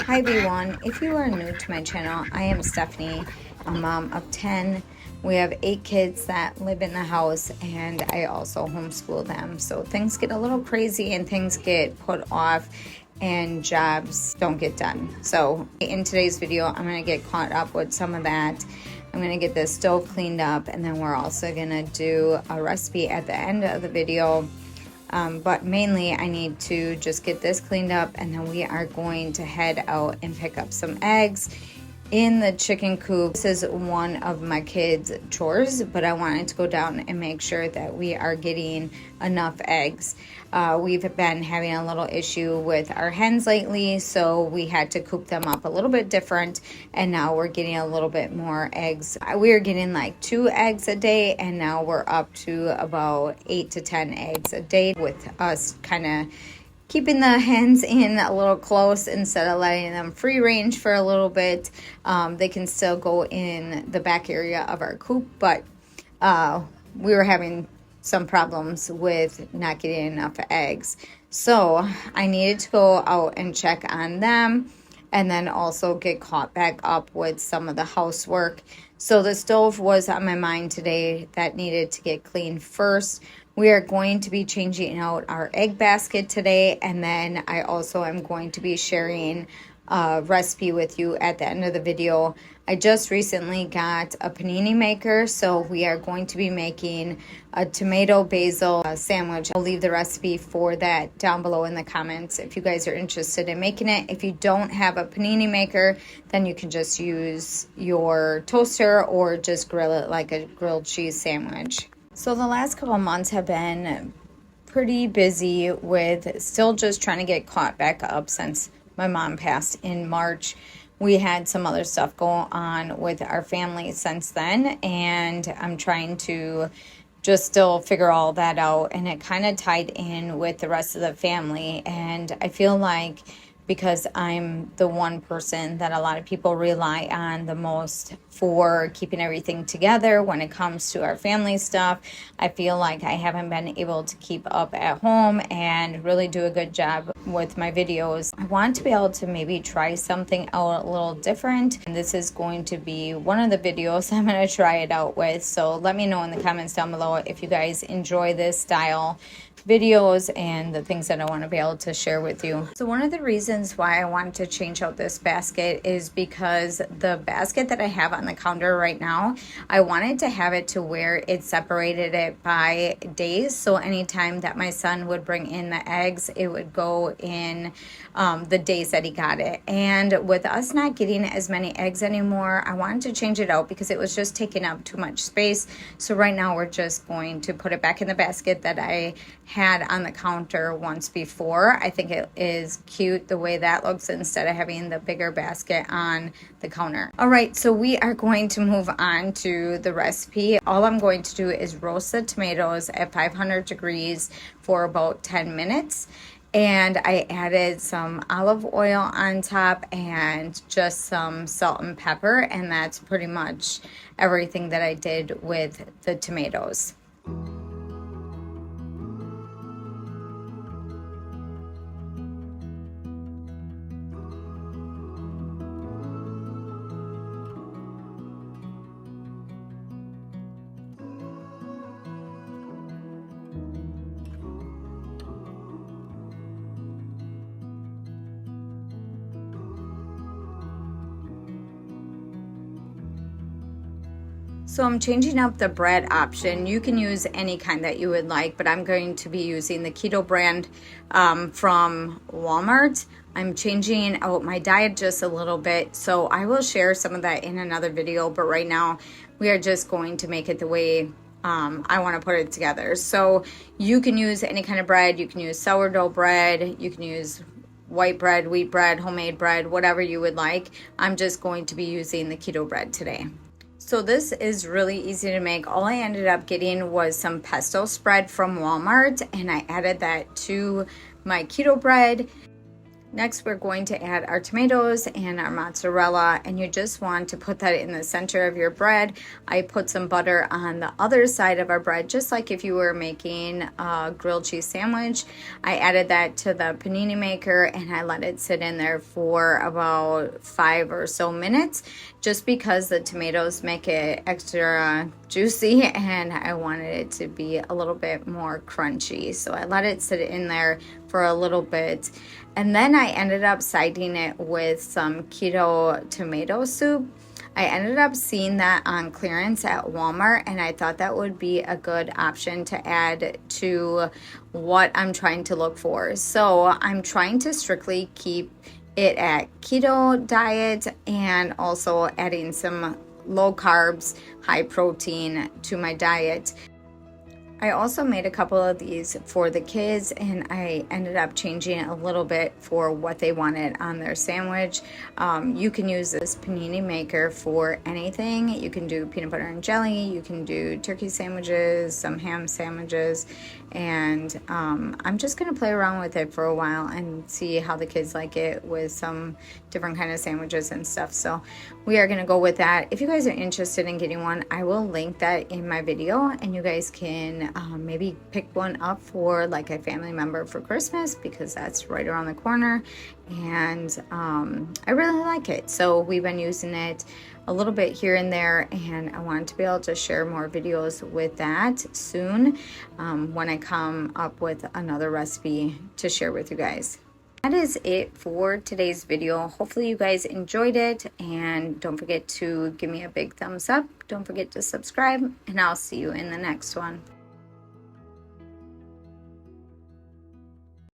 Hi everyone, if you are new to my channel, I am Stephanie, a mom of 10. We have 8 kids that live in the house and I also homeschool them. So things get a little crazy and things get put off and jobs don't get done. So in today's video, I'm going to get caught up with some of that. I'm going to get this stove cleaned up and then we're also going to do a recipe at the end of the video. But mainly I need to just get this cleaned up and then we are going to head out and pick up some eggs in the chicken coop. This is one of my kids' chores, but I wanted to go down and make sure that we are getting enough eggs. We've been having a little issue with our hens lately, so we had to coop them up a little bit different, and now we're getting a little bit more eggs. We were getting like 2 eggs a day, and now we're up to about 8 to 10 eggs a day, with us kind of keeping the hens in a little close instead of letting them free range for a little bit. They can still go in the back area of our coop, but we were having some problems with not getting enough eggs. So I needed to go out and check on them and then also get caught back up with some of the housework. So the stove was on my mind today that needed to get cleaned first. We are going to be changing out our egg basket today, and then I also am going to be sharing a recipe with you at the end of the video. I just recently got a panini maker, so we are going to be making a tomato basil sandwich. I'll leave the recipe for that down below in the comments if you guys are interested in making it. If you don't have a panini maker, then you can just use your toaster or just grill it like a grilled cheese sandwich. So the last couple months have been pretty busy with still just trying to get caught back up since my mom passed in March. We had some other stuff go on with our family since then, and I'm trying to just still figure all that out, and it kind of tied in with the rest of the family. And I feel like because I'm the one person that a lot of people rely on the most for keeping everything together when it comes to our family stuff, I feel like I haven't been able to keep up at home and really do a good job with my videos. I want to be able to maybe try something out a little different, and this is going to be one of the videos I'm going to try it out with. So let me know in the comments down below if you guys enjoy this style videos and the things that I want to be able to share with you. So one of the reasons why I wanted to change out this basket is because the basket that I have on the counter right now, I wanted to have it to where it separated it by days. So anytime that my son would bring in the eggs, it would go in the days that he got it. And with us not getting as many eggs anymore, I wanted to change it out because it was just taking up too much space. So right now we're just going to put it back in the basket that I had on the counter once before. I think it is cute the way that looks instead of having the bigger basket on the counter. All right, so we are going to move on to the recipe. All I'm going to do is roast the tomatoes at 500 degrees for about 10 minutes. And I added some olive oil on top and just some salt and pepper. And that's pretty much everything that I did with the tomatoes. So I'm changing up the bread option. You can use any kind that you would like, but I'm going to be using the keto brand from Walmart. I'm changing out my diet just a little bit, so I will share some of that in another video, but right now we are just going to make it the way I want to put it together. So you can use any kind of bread. You can use sourdough bread. You can use white bread, wheat bread, homemade bread, whatever you would like. I'm just going to be using the keto bread today. So this is really easy to make. All I ended up getting was some pesto spread from Walmart, and I added that to my keto bread. Next, we're going to add our tomatoes and our mozzarella, and you just want to put that in the center of your bread. I put some butter on the other side of our bread, just like if you were making a grilled cheese sandwich. I added that to the panini maker, and I let it sit in there for about 5 or so minutes, just because the tomatoes make it extra juicy, and I wanted it to be a little bit more crunchy. So I let it sit in there for a little bit. And then I ended up siding it with some keto tomato soup. I ended up seeing that on clearance at Walmart, and I thought that would be a good option to add to what I'm trying to look for. So I'm trying to strictly keep it at keto diet, and also adding some low carbs, high protein to my diet. I also made a couple of these for the kids, and I ended up changing it a little bit for what they wanted on their sandwich. You can use this panini maker for anything. You can do peanut butter and jelly, you can do turkey sandwiches, some ham sandwiches, and I'm just going to play around with it for a while and see how the kids like it with some different kind of sandwiches and stuff. So we are going to go with that. If you guys are interested in getting one, I will link that in my video, and you guys can maybe pick one up for like a family member for Christmas, because that's right around the corner, and I really like it. So we've been using it a little bit here and there, and I wanted to be able to share more videos with that soon when I come up with another recipe to share with you guys. That is it for today's video. Hopefully you guys enjoyed it, and don't forget to give me a big thumbs up. Don't forget to subscribe, and I'll see you in the next one.